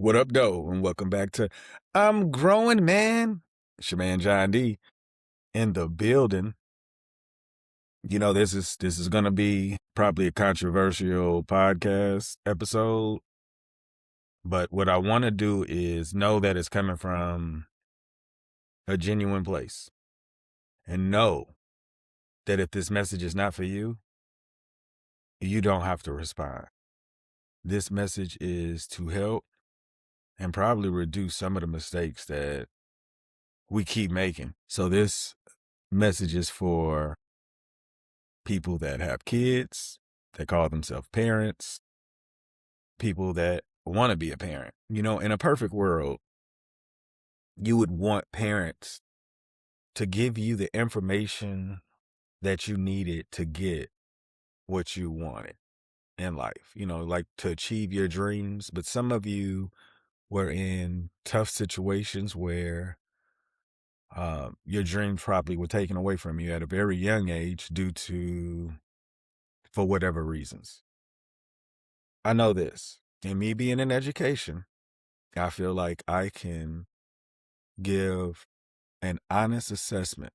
What up, though? And welcome back to I'm Growing Man. It's your man John D in the building. This is gonna be probably a controversial podcast episode, but what I want to do is know that it's coming from a genuine place, and know that if this message is not for you, you don't have to respond. This message is to help and probably reduce some of the mistakes that we keep making. So this message is for people that have kids, that call themselves parents, people that want to be a parent. In a perfect world, you would want parents to give you the information that you needed to get what you wanted in life, like to achieve your dreams. But some of you were in tough situations where your dreams probably were taken away from you at a very young age for whatever reasons. I know this. And me being in education, I feel like I can give an honest assessment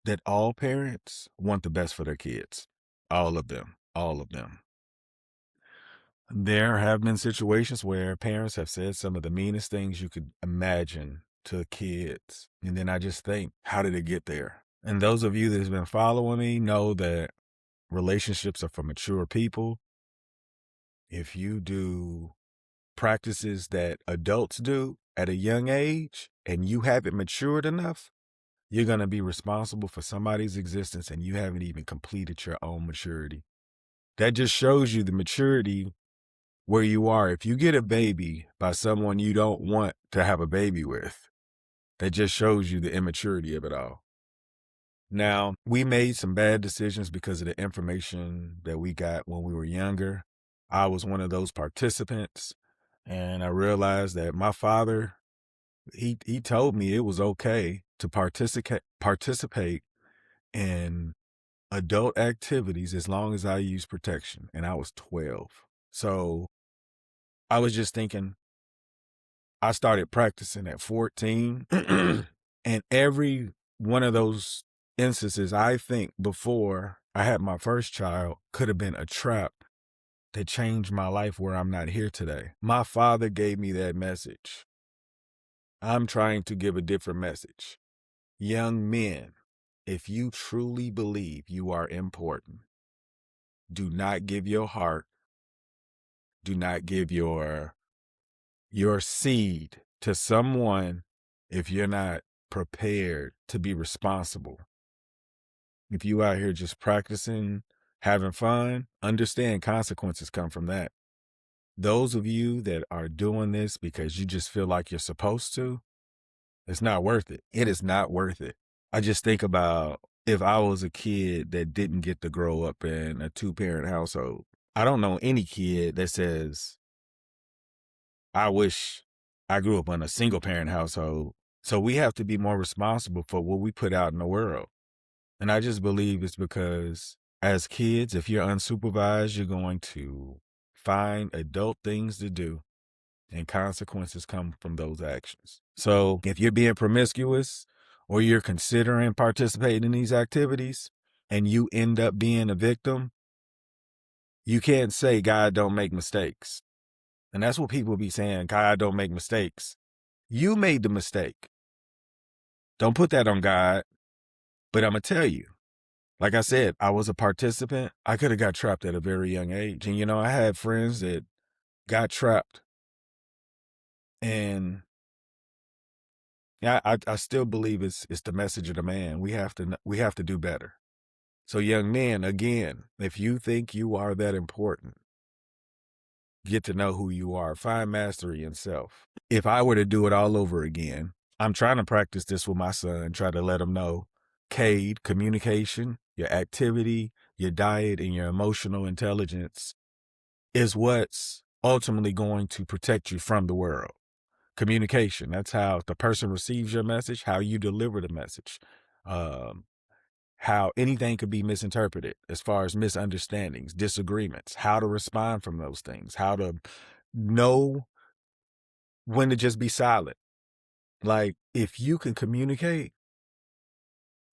that all parents want the best for their kids. All of them. All of them. There have been situations where parents have said some of the meanest things you could imagine to kids. And then I just think, how did it get there? And those of you that have been following me know that relationships are for mature people. If you do practices that adults do at a young age and you haven't matured enough, you're going to be responsible for somebody's existence and you haven't even completed your own maturity. That just shows you the maturity where you are. If you get a baby by someone you don't want to have a baby with, that just shows you the immaturity of it all. Now, we made some bad decisions because of the information that we got when we were younger. I was one of those participants. And I realized that my father, he told me it was okay to participate in adult activities as long as I use protection. And I was 12. So I was just thinking, I started practicing at 14. And every one of those instances, I think before I had my first child, could have been a trap that changed my life where I'm not here today. My father gave me that message. I'm trying to give a different message. Young men, if you truly believe you are important, do not give your heart, do not give your seed to someone if you're not prepared to be responsible. If you out here just practicing, having fun, understand consequences come from that. Those of you that are doing this because you just feel like you're supposed to, it's not worth it. It is not worth it. I just think about if I was a kid that didn't get to grow up in a 2-parent household. I don't know any kid that says, I wish I grew up in a single-parent household. So we have to be more responsible for what we put out in the world. And I just believe it's because as kids, if you're unsupervised, you're going to find adult things to do, and consequences come from those actions. So if you're being promiscuous or you're considering participating in these activities and you end up being a victim, you can't say God don't make mistakes. And that's what people be saying, God don't make mistakes. You made the mistake. Don't put that on God. But I'm going to tell you, like I said, I was a participant. I could have got trapped at a very young age. And, I had friends that got trapped. And yeah, I still believe it's the message of the man. We have to do better. So young men, again, if you think you are that important, get to know who you are. Find mastery in self. If I were to do it all over again, I'm trying to practice this with my son, try to let him know CADE, communication, your activity, your diet, and your emotional intelligence is what's ultimately going to protect you from the world. Communication, that's how the person receives your message, how you deliver the message, how anything could be misinterpreted as far as misunderstandings, disagreements, how to respond from those things, how to know when to just be silent. Like, if you can communicate,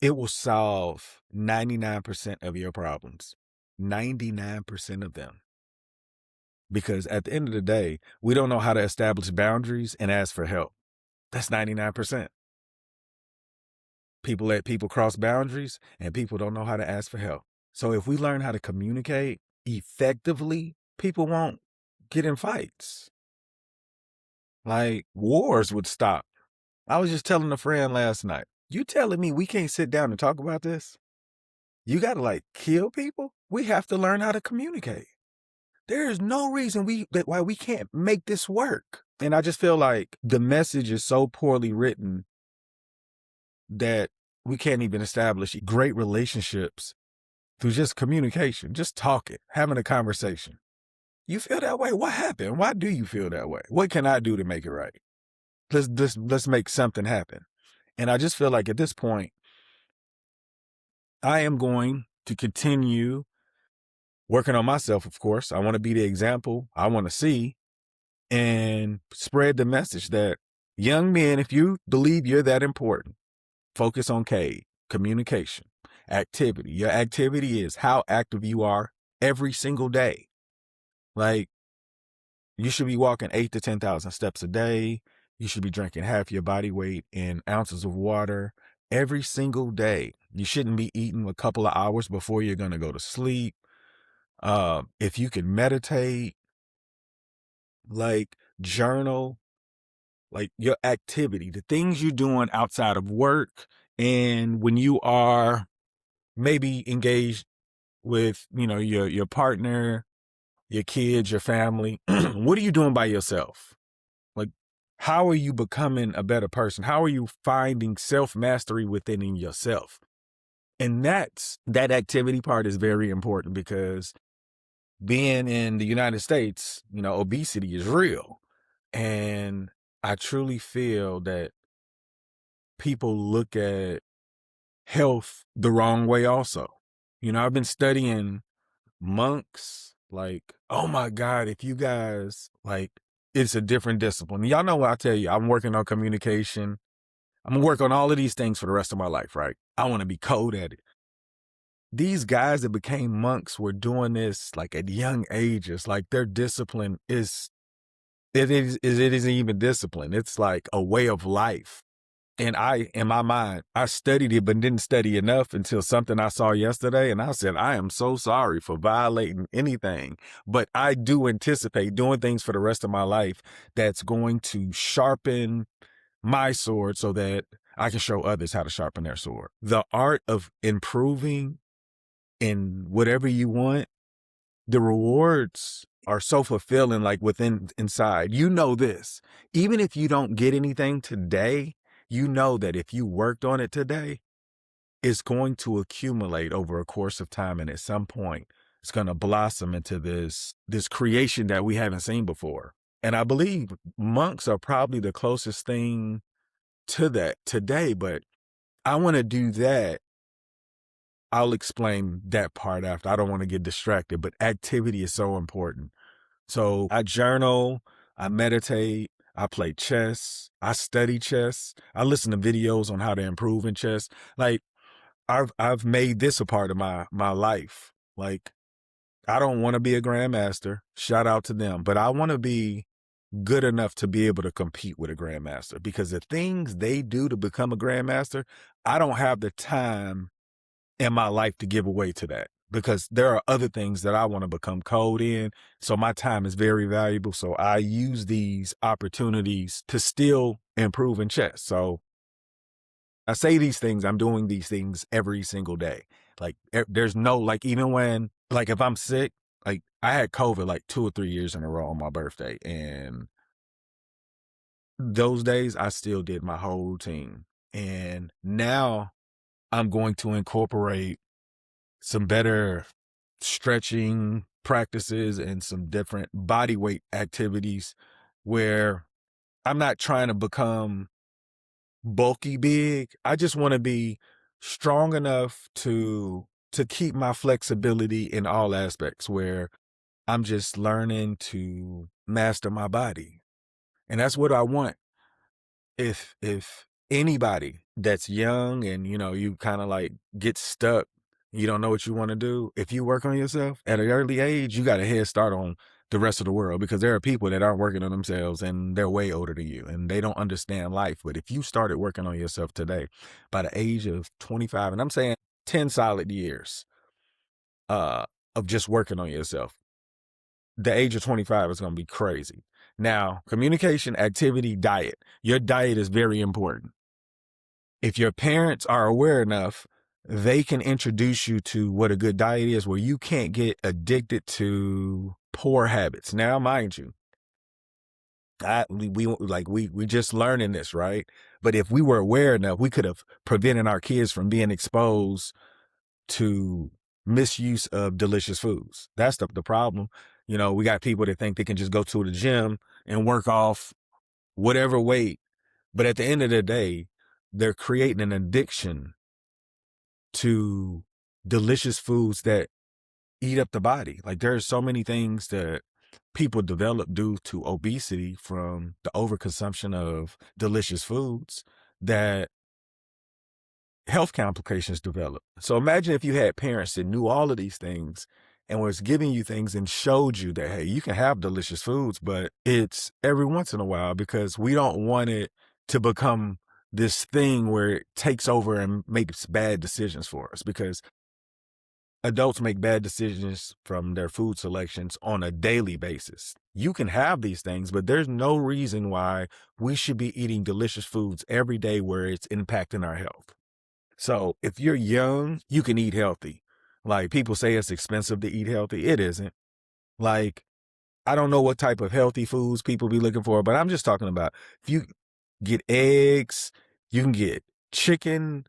it will solve 99% of your problems. 99% of them. Because at the end of the day, we don't know how to establish boundaries and ask for help. That's 99%. People let people cross boundaries and people don't know how to ask for help. So if we learn how to communicate effectively, people won't get in fights. Like, wars would stop. I was just telling a friend last night, you telling me we can't sit down and talk about this? You got to like kill people? We have to learn how to communicate. There is no reason why we can't make this work. And I just feel like the message is so poorly written that we can't even establish great relationships through just communication, just talking, having a conversation. You feel that way? What happened? Why do you feel that way? What can I do to make it right? Let's make something happen. And I just feel like at this point, I am going to continue working on myself, of course. I want to be the example I want to see and spread the message that young men, if you believe you're that important, focus on communication, activity. Your activity is how active you are every single day. Like, you should be walking 8 to 10,000 steps a day. You should be drinking half your body weight in ounces of water every single day. You shouldn't be eating a couple of hours before you're going to go to sleep. If you can meditate, like journal, like your activity, the things you're doing outside of work, and when you are maybe engaged with, your partner, your kids, your family, what are you doing by yourself? Like, how are you becoming a better person? How are you finding self-mastery within yourself? And that activity part is very important because being in the United States, obesity is real. And I truly feel that people look at health the wrong way also. I've been studying monks, like, oh my God, if you guys, like, it's a different discipline. Y'all know what I tell you, I'm working on communication. I'm gonna work on all of these things for the rest of my life, right? I want to be code at it. These guys that became monks were doing this like at young ages. Like, their discipline it isn't even discipline. It's like a way of life. And in my mind, I studied it, but didn't study enough until something I saw yesterday. And I said, I am so sorry for violating anything, but I do anticipate doing things for the rest of my life that's going to sharpen my sword so that I can show others how to sharpen their sword. The art of improving in whatever you want, the rewards are so fulfilling, like inside. This. Even if you don't get anything today, you know that if you worked on it today, it's going to accumulate over a course of time. And at some point, it's going to blossom into this creation that we haven't seen before. And I believe monks are probably the closest thing to that today, but I want to do that. I'll explain that part after. I don't want to get distracted, but activity is so important. So I journal, I meditate, I play chess, I study chess, I listen to videos on how to improve in chess. Like, I've made this a part of my life. Like, I don't want to be a grandmaster. Shout out to them, but I want to be good enough to be able to compete with a grandmaster, because the things they do to become a grandmaster, I don't have the time in my life to give away to that, because there are other things that I want to become code in. So my time is very valuable. So I use these opportunities to still improve in chess. So I say these things, I'm doing these things every single day. Like, there's no, like, even when, like, if I'm sick, like, I had COVID like 2 or 3 years in a row on my birthday. And those days I still did my whole routine. And now I'm going to incorporate some better stretching practices and some different body weight activities where I'm not trying to become bulky big. I just want to be strong enough to keep my flexibility in all aspects, where I'm just learning to master my body. And that's what I want. If anybody that's young and you kind of like get stuck, you don't know what you want to do, if you work on yourself at an early age, you got a head start on the rest of the world, because there are people that aren't working on themselves and they're way older than you and they don't understand life. But if you started working on yourself today by the age of 25, and I'm saying 10 solid years uh of just working on yourself, the age of 25 is going to be crazy. Now, communication, activity, diet. Your diet is very important. If your parents are aware enough, they can introduce you to what a good diet is, where you can't get addicted to poor habits. Now, mind you, we just learning this, right? But if we were aware enough, we could have prevented our kids from being exposed to misuse of delicious foods. That's the problem. We got people that think they can just go to the gym and work off whatever weight, but at the end of the day, they're creating an addiction to delicious foods that eat up the body. Like, there's so many things that people develop due to obesity from the overconsumption of delicious foods, that health complications develop. So imagine if you had parents that knew all of these things and was giving you things and showed you that, hey, you can have delicious foods, but it's every once in a while, because we don't want it to become this thing where it takes over and makes bad decisions for us, because adults make bad decisions from their food selections on a daily basis. You can have these things, but there's no reason why we should be eating delicious foods every day where it's impacting our health. So if you're young, you can eat healthy. Like, people say it's expensive to eat healthy. It isn't. Like, I don't know what type of healthy foods people be looking for, but I'm just talking about, if you get eggs, you can get chicken,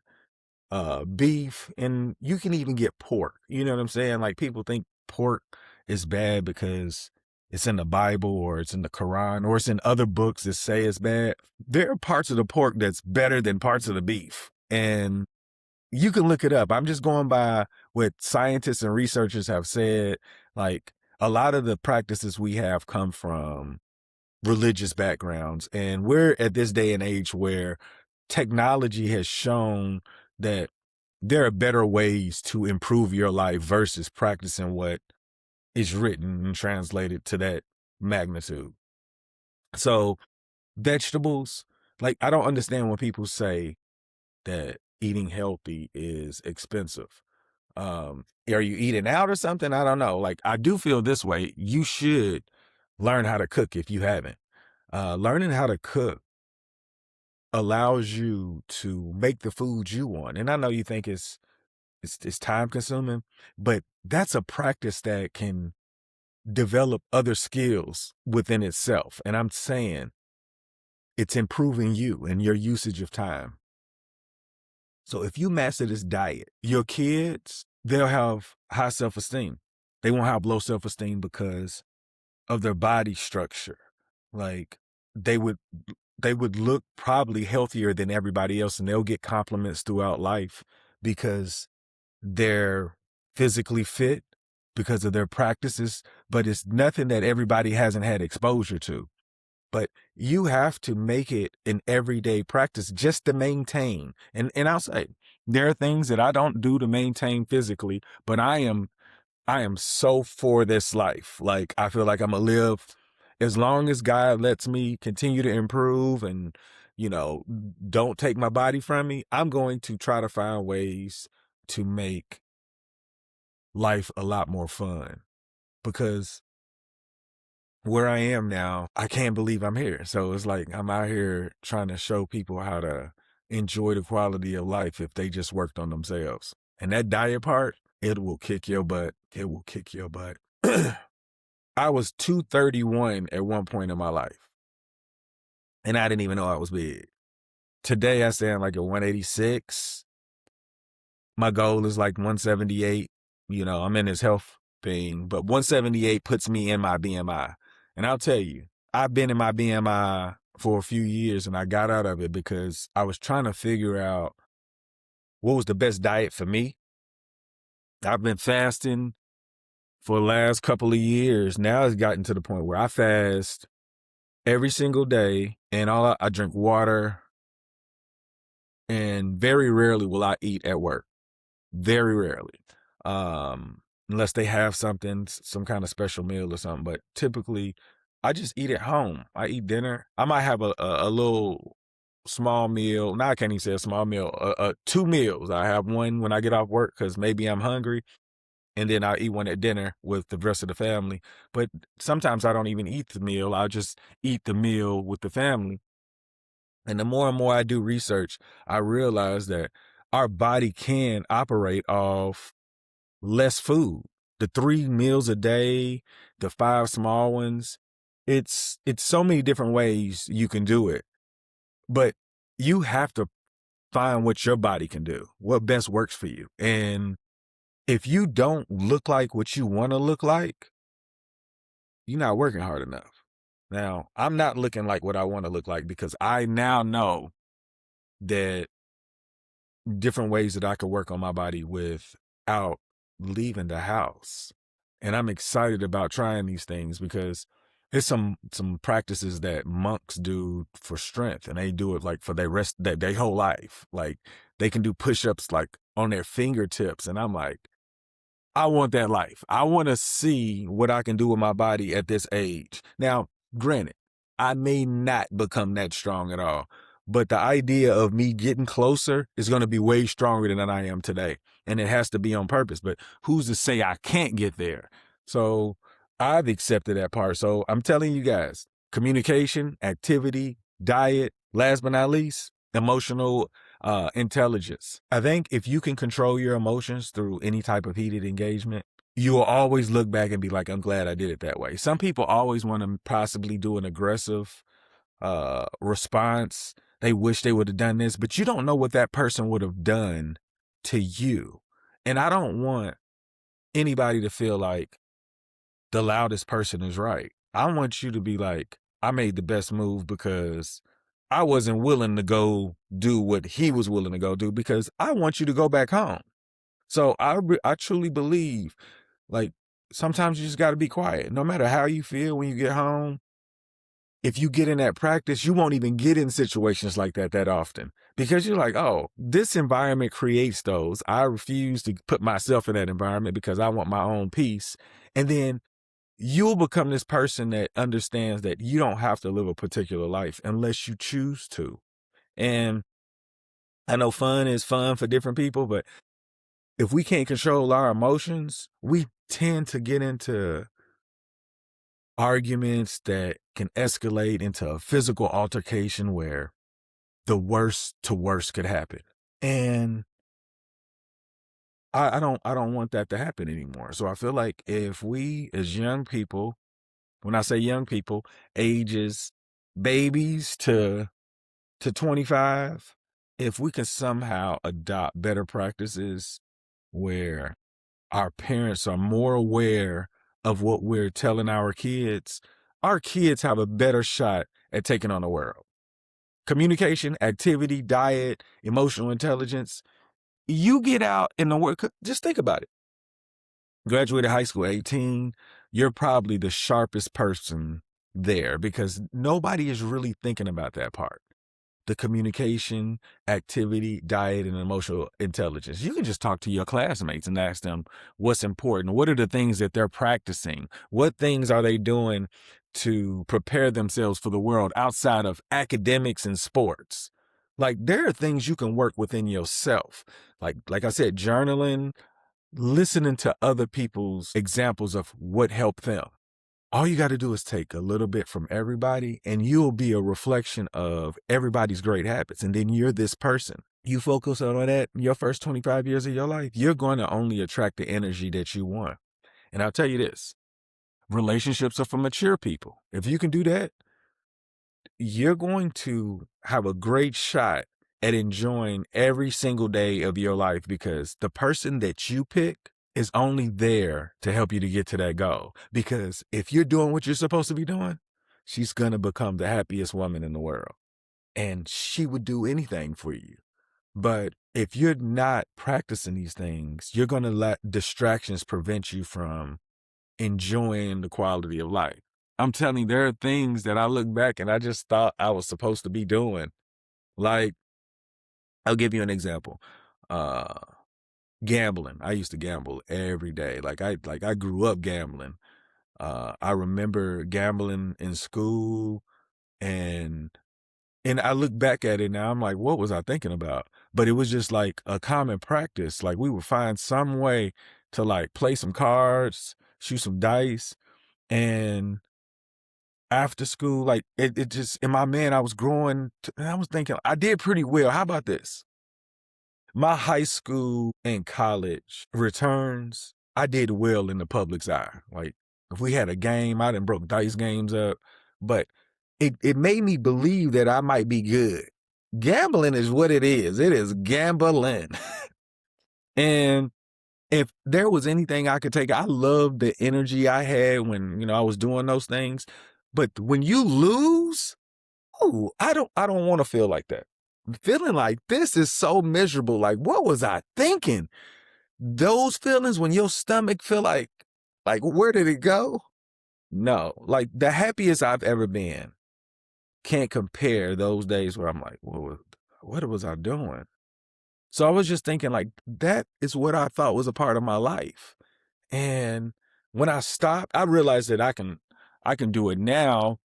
beef, and you can even get pork. You know what I'm saying? Like, people think pork is bad because it's in the Bible or it's in the Quran or it's in other books that say it's bad. There are parts of the pork that's better than parts of the beef. And you can look it up. I'm just going by what scientists and researchers have said. Like, a lot of the practices we have come from religious backgrounds. And we're at this day and age where technology has shown that there are better ways to improve your life versus practicing what is written and translated to that magnitude. So, vegetables, like, I don't understand when people say that eating healthy is expensive. Are you eating out or something? I don't know. Like, I do feel this way. You should learn how to cook if you haven't. Learning how to cook allows you to make the food you want. And I know you think it's time consuming, but that's a practice that can develop other skills within itself. And I'm saying it's improving you and your usage of time. So if you master this diet, your kids, they'll have high self-esteem. They won't have low self-esteem because of their body structure. Like, they would look probably healthier than everybody else, and they'll get compliments throughout life because they're physically fit, because of their practices, but it's nothing that everybody hasn't had exposure to. But you have to make it an everyday practice just to maintain. And I'll say, there are things that I don't do to maintain physically, but I am so for this life. Like, I feel like I'm gonna live as long as God lets me continue to improve and, don't take my body from me. I'm going to try to find ways to make life a lot more fun, because where I am now, I can't believe I'm here. So it's like I'm out here trying to show people how to enjoy the quality of life if they just worked on themselves. And that diet part, it will kick your butt. It will kick your butt. I was 231 at one point in my life, and I didn't even know I was big. Today, I stand like at 186. My goal is like 178. I'm in this health thing, but 178 puts me in my BMI. And I'll tell you, I've been in my BMI for a few years, and I got out of it because I was trying to figure out what was the best diet for me. I've been fasting for the last couple of years. Now it's gotten to the point where I fast every single day, and I drink water, and very rarely will I eat at work. Very rarely. Unless they have something, some kind of special meal or something. But typically, I just eat at home. I eat dinner. I might have a little small meal. Now I can't even say a small meal. Two meals. I have one when I get off work because maybe I'm hungry, and then I eat one at dinner with the rest of the family. But sometimes I don't even eat the meal. I'll just eat the meal with the family. And the more and more I do research, I realize that our body can operate off less food. The 3 meals a day, the 5 small ones. It's so many different ways you can do it. But you have to find what your body can do, what best works for you. And if you don't look like what you want to look like, you're not working hard enough. Now, I'm not looking like what I want to look like because I now know that different ways that I could work on my body without leaving the house. And I'm excited about trying these things because there's some practices that monks do for strength, and they do it like for their whole life. Like they can do push-ups like on their fingertips, and I'm like, I want that life. I want to see what I can do with my body at this age. Now, granted, I may not become that strong at all, but the idea of me getting closer is going to be way stronger than I am today. And it has to be on purpose. But who's to say I can't get there? So I've accepted that part. So I'm telling you guys, communication, activity, diet, last but not least, emotional intelligence. I think if you can control your emotions through any type of heated engagement, you will always look back and be like, I'm glad I did it that way. Some people always want to possibly do an aggressive response. They wish they would have done this, but you don't know what that person would have done to you. And I don't want anybody to feel like the loudest person is right. I want you to be like, I made the best move because I wasn't willing to go do what he was willing to go do because I want you to go back home. So I truly believe like sometimes you just got to be quiet. No matter how you feel when you get home, if you get in that practice, you won't even get in situations like that often because you're like, oh, this environment creates those. I refuse to put myself in that environment because I want my own peace. And then you'll become this person that understands that you don't have to live a particular life unless you choose to. And I know fun is fun for different people, but if we can't control our emotions, we tend to get into arguments that can escalate into a physical altercation where the worst to worst could happen. And I don't want that to happen anymore. So I feel like if we as young people, when I say young people, ages babies to 25, if we can somehow adopt better practices where our parents are more aware of what we're telling our kids have a better shot at taking on the world. Communication, activity, diet, emotional intelligence. You get out in the world, just think about it. Graduated high school at 18, you're probably the sharpest person there because nobody is really thinking about that part. The communication, activity, diet, and emotional intelligence. You can just talk to your classmates and ask them what's important. What are the things that they're practicing? What things are they doing to prepare themselves for the world outside of academics and sports? Like there are things you can work within yourself. Like I said, journaling, listening to other people's examples of what helped them. All you got to do is take a little bit from everybody and you'll be a reflection of everybody's great habits. And then you're this person. You focus on that in your first 25 years of your life, you're going to only attract the energy that you want. And I'll tell you this, relationships are for mature people. If you can do that, you're going to have a great shot at enjoying every single day of your life because the person that you pick is only there to help you to get to that goal. Because if you're doing what you're supposed to be doing, she's going to become the happiest woman in the world. And she would do anything for you. But if you're not practicing these things, you're going to let distractions prevent you from enjoying the quality of life. I'm telling you, there are things that I look back and I just thought I was supposed to be doing. Like, I'll give you an example. Uh, Gambling. I used to gamble every day. Like I grew up gambling. I remember gambling in school, and I look back at it now, I'm like, what was I thinking about? But it was just like a common practice. Like we would find some way to like play some cards, shoot some dice, and after school, like it just in my man, I was growing. And I was thinking I did pretty well. How about this? My high school and college returns, I did well in the public's eye. Like if we had a game, I done broke dice games up, but it made me believe that I might be good. Gambling is what it is. It is gambling. And if there was anything I could take, I loved the energy I had when, I was doing those things. But when you lose, ooh, I don't want to feel like that. Feeling like this is so miserable. Like, what was I thinking? Those feelings when your stomach feel like where did it go? No, like the happiest I've ever been can't compare those days where I'm like, what was I doing? So I was just thinking like that is what I thought was a part of my life. And when I stopped, I realized that I can do it now.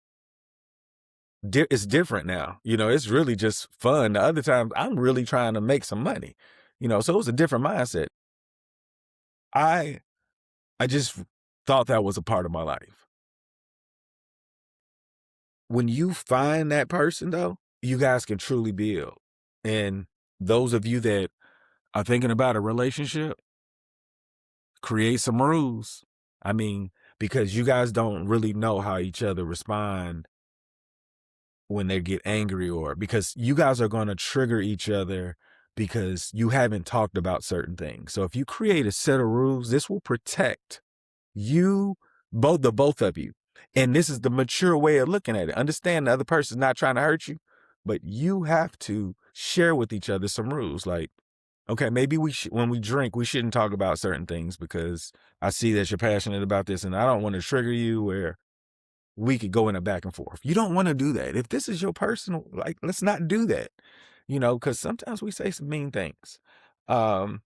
It's different now. It's really just fun. The other times I'm really trying to make some money. So it was a different mindset. I I just thought that was a part of my life. When you find that person though, you guys can truly build. And those of you that are thinking about a relationship, create some rules. I mean, because you guys don't really know how each other respond when they get angry, or because you guys are going to trigger each other because you haven't talked about certain things. So if you create a set of rules, this will protect you, both of you. And this is the mature way of looking at it. Understand the other person's not trying to hurt you, but you have to share with each other some rules. Like, okay, maybe when we drink, we shouldn't talk about certain things because I see that you're passionate about this and I don't want to trigger you where we could go in a back and forth. You don't want to do that. If this is your personal, like, let's not do that, because sometimes we say some mean things. Um,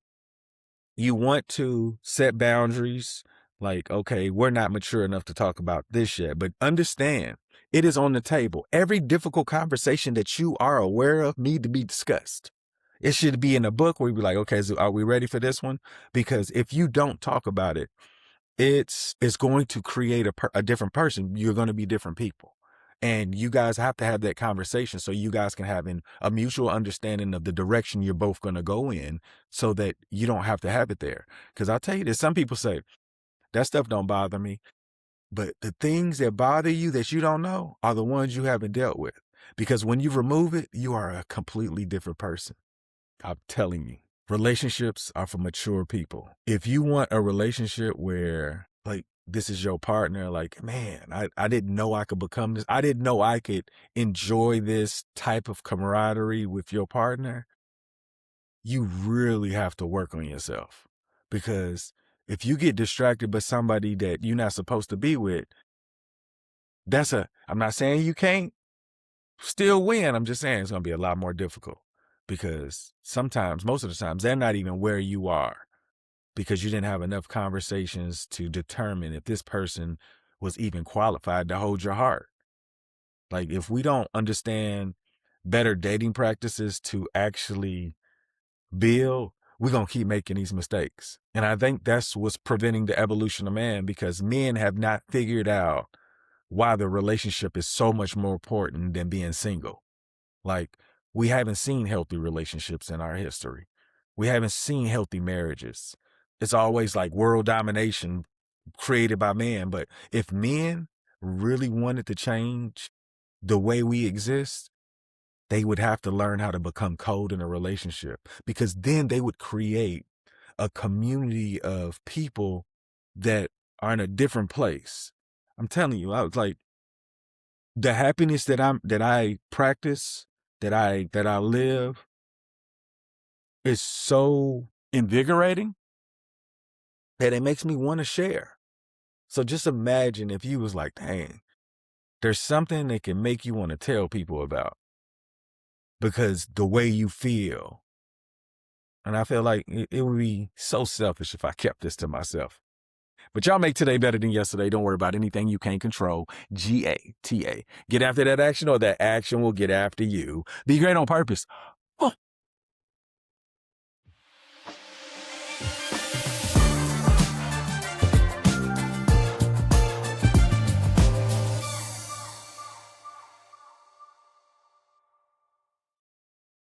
you want to set boundaries. Like, okay, we're not mature enough to talk about this yet, but understand it is on the table. Every difficult conversation that you are aware of need to be discussed. It should be in a book where you be like, okay, so are we ready for this one? Because if you don't talk about it, it's going to create a different person. You're going to be different people. And you guys have to have that conversation so you guys can have a mutual understanding of the direction you're both going to go in so that you don't have to have it there. Because I'll tell you this, some people say, that stuff don't bother me. But the things that bother you that you don't know are the ones you haven't dealt with. Because when you remove it, you are a completely different person. I'm telling you, relationships are for mature people. If you want a relationship where like this is your partner, like, man, I didn't know I could become this. I didn't know I could enjoy this type of camaraderie with your partner. You really have to work on yourself, because if you get distracted by somebody that you're not supposed to be with, I'm not saying you can't still win. I'm just saying it's going to be a lot more difficult, because most of the times, they're not even where you are because you didn't have enough conversations to determine if this person was even qualified to hold your heart. Like, if we don't understand better dating practices to actually build, we're going to keep making these mistakes. And I think that's what's preventing the evolution of man, because men have not figured out why the relationship is so much more important than being single. Like, we haven't seen healthy relationships in our history. We haven't seen healthy marriages. It's always like world domination created by men. But if men really wanted to change the way we exist, they would have to learn how to become cold in a relationship, because then they would create a community of people that are in a different place. I'm telling you, I was like, the happiness that I practice, that I live, is so invigorating that it makes me want to share. So just imagine if you was like, dang, there's something that can make you want to tell people about because the way you feel. And I feel like it would be so selfish if I kept this to myself. But y'all make today better than yesterday. Don't worry about anything you can't control. GATA. Get after that action, or that action will get after you. Be great on purpose.